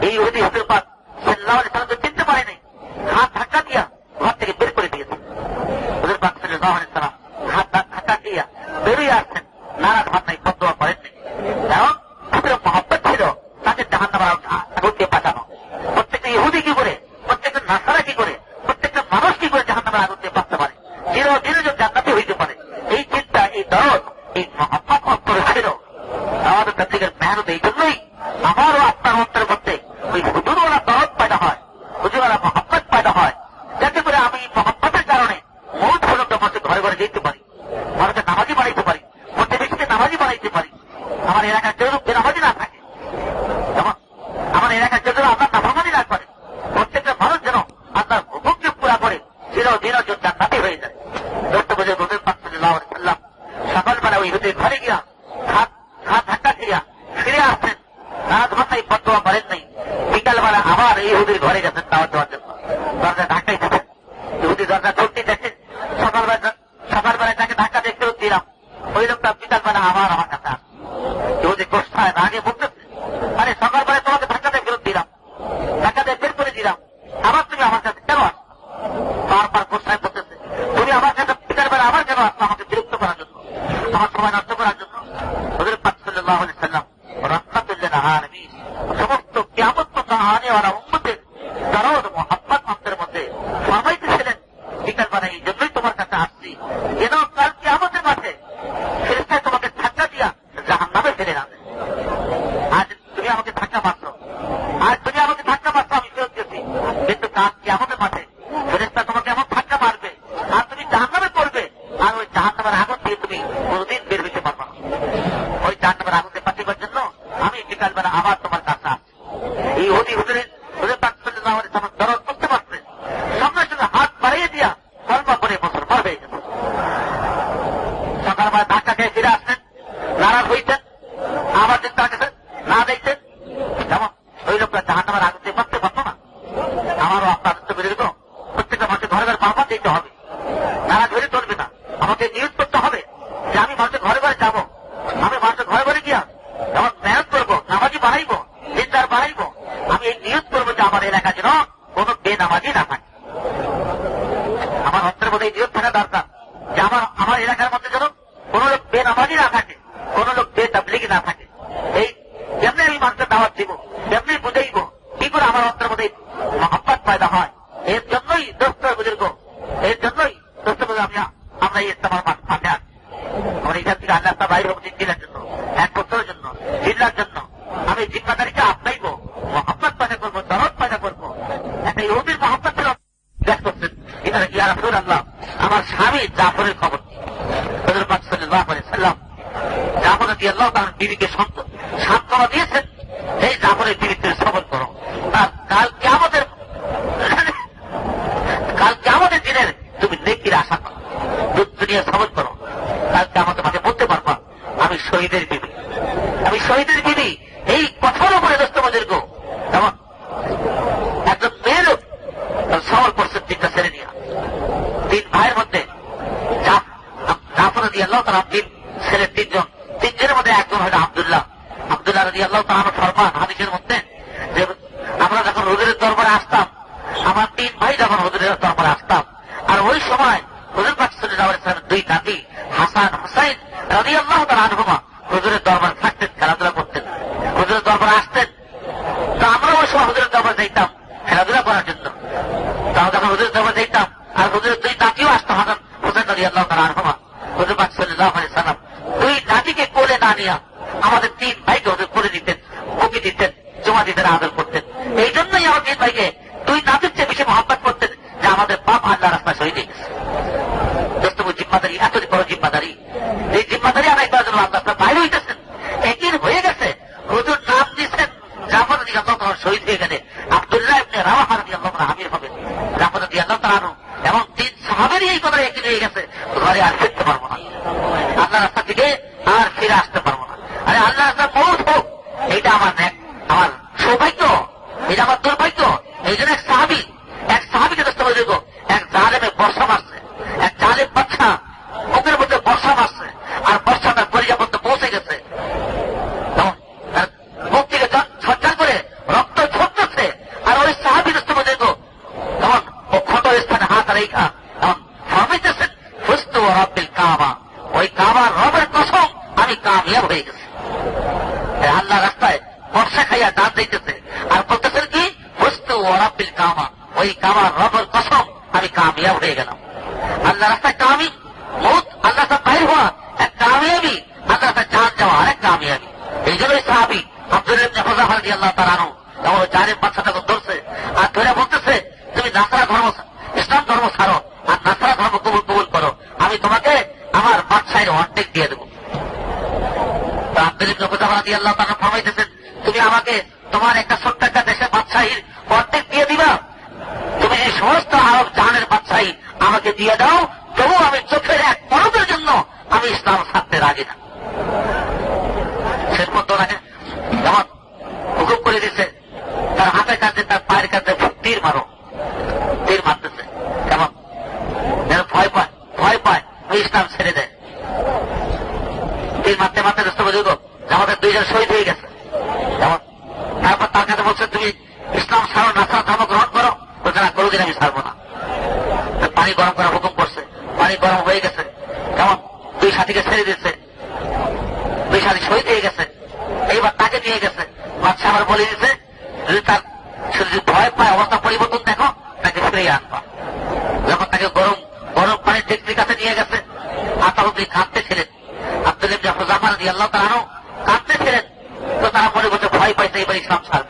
এই ইহুদি হুজুর পাক সাল্লাল্লাহু আলাইহি ওয়াসাল্লামকে চিনতে পারেনি, হাত ধাক্কা দিয়া ঘর থেকে বের করে দিয়েছে। হুজুর পাক সাল্লাল্লাহু আলাইহি ওয়াসাল্লাম হাত ধাক্কা দিয়া বেরিয়ে আসছেন, নারাজ হন নাই, বদদোয়া করেননি। কারণ হুজুরের মহব্বত ছিল তাকে জাহান্নামের আগুন দিয়ে বাঁচানো। প্রত্যেকটা ইহুদি কি করে, প্রত্যেকটা নাসারা কি করে, প্রত্যেকটা মানুষ কি করে জাহান্নামের আগুন দিয়ে বাঁচতে পারে, চিরদিনের জন্য জান্নাতি হইতে পারে, এই চিন্তা, এই দরদ, এই মহব্বত অন্তরে ছিল। আমাদের তাবলীগের মেহনত এই জন্যই আমারও আপনার অন্তরের মধ্যে ওই হুজুরওয়ালা দরদ পয়দা হয়, হুজুরওয়ালা মহব্বত পয়দা হয়, যাতে করে আমি মহব্বতের কারণে মৌত পর্যন্ত মানুষের ঘরে ঘরে যেতে পারি, মানুষকে নামাজি বানাইতে পারি, প্রতিবেশীকে নামাজি বানাইতে পারি। আমার এলাকার কেউ বেনামাজি না থাকে, যেমন আমার এলাকার কেউ আপনার নাফরমানি না করে, প্রত্যেকটা মানুষ যেন আপনার হুকুমকে পুরা করে চিরদিনের জন্য জান্নাতি হয়ে যায়। দোস্ত বুঝে হুজুর পাক সাল্লাল্লাহু আলাইহি ওয়াসাল্লাম সকালবেলা ওই হুজুরের ঘরে গিয়া হাত ধাক্কা দিয়া ফিরে আসছেন, রাত ঘন্টায় বদদোয়া করেন নাই। বিকালবেলা আবার এই হুজুর ঘরে গেছেন দাওয়াত দেওয়ার জন্য, দরজা ধাক্কাই দিচ্ছেন, ইহুদি দরজা ঠুকতে দেখছেন। সকালবেলায় তাকে ধাক্কা দিয়ে ফেরত দিলাম, ওই লোকটা বিকালবেলা আবার আমার কাছে আসে। ইহুদি গোষ্ঠায় রাগে বলতেছে, আরে সকালবেলায় তোমাকে ধাক্কা দিয়ে ফেরত দিলাম, ধাক্কা দিয়ে বের করে দিলাম, আবার তুমি আমার কাছে কেন আসো? বারবার গোষ্ঠায় বলতেছে, তুমি আমার কাছে বিকালবেলা আবার কেন আসলো? আমাকে বিরক্ত করার জন্য, আমার সময় নষ্ট করার জন্য। হুজুর পাক সাল্লাল্লাহু আলাইহি ওয়াসাল্লাম রাহমাতুল লিল আলামিন সমস্ত কিয়ামত পর্যন্ত আনেওয়ালা উম্মতের দরদ মুহাব্বত অন্তরের মধ্যে ফরমাইতেছিলেন, বিকালবেলা এই জন্যই তোমার কাছে আসছি, যেন কাল কিয়ামতের মাঠে ফেরেশতায় তোমাকে ধাক্কা দিয়া জাহান্নামে ফেলে না দেয়। আজ তুমি আমাকে ধাক্কা মারছো, আমি ফেরত গেছি, কিন্তু কাল কিয়ামতের মাঠে ফেরেশতা তোমাকে এমন ধাক্কা মারবে আর তুমি জাহান্নামে পড়বে, আর ওই জাহান্নামের আগুন দিয়ে তুমি কোনদিন বের হইতে পারবে না। ওই জাহান্নামের আগুন দিয়ে বাঁচিবার জন্য আমি বিকালবেলা আবার তোমার কাছে আসছি। এই হুজুর পাক সাল্লাল্লাহু আলাইহি ওয়াসাল্লাম দরদ করতে পারছেন, সঙ্গে সঙ্গে হাত বাড়িয়ে দিয়া কলমা করে মুসলমান হয়ে গেছে। সকালবেলা ধাক্কা খেয়ে ফিরে আসছেন, নারাজ হইতেন, আবার চিন্তা গেছেন, না দেখছেন, যেমন ওই লোকটা জাহান্নামের আগুন দিয়ে বাঁচতে পারতো না। আমারও আপনার বিরোধী প্রত্যেকটা মানুষের ঘরে ঘরে বারবার দিতে হবে, নারাজ হয়ে চলবে না। আমাকে নিয়োগ করতে হবে যে আমি মানুষের ঘরে ঘরে যাবো, আমি মানুষের ঘরে ঘরে গিয়া যেমন মেহনত করবো, নামাজি বানাইবো, দিনদার বানাইবো। আমি এই নিয়োগ করবো যে আমার এলাকা যেন কোনো বেনামাজি না থাকে। আমার অন্তরের মধ্যে এই নিয়োগ থাকা দরকার যে আমার এলাকার মধ্যে যেন কোন লোক বেনামাজি না থাকে, কোন লোক বেতাবলিগি না থাকে। এই যেমনি আমি মানুষের দাওয়াত দিব, যেমনি বুঝাইব, কি করে আমার অন্তরের মধ্যে মহব্বত পয়দা হয়। এর জন্যই দোস্ত বুজুর্গ, এর জন্যই দোস্ত বুজুর্গ আমরা এই ইস্তেমার মাঠে আছি। আমার এখান থেকে আল্লাহ তাআলা বাইরে হোক দিনের জন্য, 1 বছরের জন্য, জিল্লার জন্য আমি জিম্মাদারিটা আপনাইব, মহব্বত পয়দা করবো, দরদ পয়দা করবো। একটা ইহুদির মহব্বত ছিল, দেখ করছেন এখানে ইয়া রাসূলুল্লাহ, আমার স্বামী জাফরের খবর হুজুর পাক সাল্লাল্লাহু আলাইহি ওয়াসাল্লাম জাফর রাদিয়াল্লাহু তাআলা বিবিকে সান্ত্বনা দিয়েছেন, এই জাফরের বিবিকে সবর করো, কাল কিয়ামতের দিনের তুমি নেকির আশা করো, দুনিয়া সবর করো, কাল কিয়ামতের মাঝে বলতে পারবা আমি শহীদের বিবি, আমি শহীদের বিবি। এই কথার উপরে দোস্ত বুজুর্গ, যেমন একজন মেয়ে লোক সবর করছে 3টা ছেলে নিয়ে, 3 ভাইয়ের মধ্যে জাফর রাদিয়াল্লাহু তাআলা 3 ছেলে, 3জনের মধ্যে একজন হলো আব্দুল্লাহ রাদিয়াল্লাহু তাআলা ফরমান হাদিসের মধ্যে যে আমরা যখন হুজুরের দরবারে আসতাম, আমার 3 ভাই যখন হুজুরের দরবারে আসতাম, আর ওই সময় হুজুর পাক সাল্লাল্লাহু আলাইহি ওয়াসাল্লামের 2 নাতি হাসান হুসাইন রাদিয়াল্লাহু তাআলা আনহুমা হুজুরের দরবারে থাকতেন, খেলাধুলা করতেন, হুজুরের দরবারে আসতেন। তো আমরা ওই সময় হুজুরের দরবারে যাইতাম খেলাধুলা করার জন্য। তাও যখন হুজুরের দরবারে যাইতাম আর হুজুরের 2 নাতিও আসতো, হাসান হুসাইন রাদিয়াল্লাহু তাআলা আনহুমা, হুজুর পাক সাল্লাল্লাহু আলাইহি ওয়াসাল্লাম 2 নাতিকে কোলে না নিয়ে আমাদের 3 ভাইকে হুজুর কোলে দিতেন, মুখে দিতেন, জমা দিতেন, আদর করতেন। এই জন্যই আমার 3 ভাইকে 2 নাতির চেয়ে বেশি মহব্বত করতেন যে আমাদের বাপ আল্লাহ রাস্তায় শহীদ হয়ে গেছে। দোস্তবু জিম্মাদারি, এত বড় জিম্মাদারি, এই জিম্মাদারি আদায় করার জন্য আল্লাহ বাইরে হইতেছেন, একদিন হয়ে গেছে হুজুর নাম দিচ্ছেন জাফর রাদিয়াল্লাহু তাআলা শহীদ হয়ে গেলে আব্দুল্লাহ ইবনে রাওয়াহা রাদিয়াল্লাহু তাআলা আমির হবেন, জাফর রাদিয়াল্লাহু তাআলা আনহু এবং 3 সাহাবীরই এই কথা একদিন হয়ে গেছে, ঘরে আর ফিরতে পারবো না, আল্লাহ রাস্তা থেকে আর ফিরে আসতে পারবো না। আরে আল্লাহ রাস্তা মওত হোক, এইটা আমার সৌভাগ্য, এটা আমার দুর্ভাগ্য। এই জন্য এক সাহাবীকে দোস্ত বুজুর্গ, এক জালেমে বর্ষা মারছে, এক জালেম বাচ্চা মুখের মধ্যে বর্ষা মারছে, আর বর্ষাটা কলিজা পর্যন্ত পৌঁছে গেছে, মুখ থেকে ঝরঝর করে রক্ত ঝরতে দেখা এখন ফরমাইতেছেন ফুস্তু ওয়া রাব্বিল কাবা, ওই কাবার রবের কসম আমি কামিয়াব হয়ে গেছি। আল্লাহ রাস্তায় বর্ষা খাইয়া দাঁত দিতেছে আর বলতেছেন কি ফুস্তু ওয়া রাব্বিল কাবা, ওই কাবার রবের কসম আমি কামিয়াব হয়ে গেলাম। আল্লাহ রাস্তায় কামি মৌত, আল্লাহ রাস্তায় বাইর হওয়া এক কামিয়াবি, আল্লাহ রাস্তায় জান যাওয়া আরেক কামিয়াবি। এই জন্যই সাহাবী আব্দুল্লাহ ইবনে হুযাফা রাদিয়াল্লাহু তাআলা আনহু যখন জালিম বাদশাটাকে ধরছে আর ধরে বলতেছে তুমি নাসরা ধর্ম ইসলাম ধর্ম ছাড়ো আর নাসরা ধর্ম কবুল করো, আমি তোমাকে আমার বাদশাহের অর্ধেক দিয়ে দেবো। আব্দুল্লাহ ইবনে হুযাফা রাদিয়াল্লাহু তাআলা ফরমাইতেছেন তুমি আমাকে তোমার একটা ছোট্ট একটা দেশের বাদশাহীর অর্ধেক দিয়ে দিবা, তুমি এই সমস্ত আরব জাহানের বাদশাহী আমাকে দিয়ে দাও, তবু আমি চোখের এক পলকের জন্য আমি ইসলাম ছাড়তে রাজি না। শেষ পর্যন্ত ওনাকে যেমন হুকুম করে দিচ্ছে তার হাতের কাছে তার পায়ের কাছে তীর মারো, তীর মারতেছে কেমন যেন ভয় পায় ওই ইসলাম ছেড়ে দেয়। তীর মারতে মারতে দোস্ত বুঝুক আমাদের দুইজন শহীদ হয়ে গেছে। যেমন তারপর তার কাছে বলছে তুমি ইসলাম ছাড়ো নাসরা ধর্ম গ্রহণ করো, বলছে না কোনোদিন আমি ছাড়বো না। পানি গরম করার হুকুম করছে, পানি গরম হয়ে গেছে, কেমন দুই সাথীকে ছেড়ে দিচ্ছে, দুই সাথী শহীদ হয়ে গেছে। এইবার তাকে নিয়ে গেছে, বাদশা আবার বলে দিচ্ছে যদি তার যদি ভয় পায় অবস্থা পরিবর্তন দেখো তাকে ফিরিয়ে আনবা। যখন তাকে গরম গরম পানির ডেকচির কাছে নিয়ে গেছে আর তখন তিনি কাঁদতেছিলেন, আব্দুল্লাহ ইবনে হুযাফা রাদিয়াল্লাহু তাআলা আনহু কাঁদতেছিলেন, তো তারা মনে করছে ভয় পাইছে এবার ইসলাম ছাড়বে।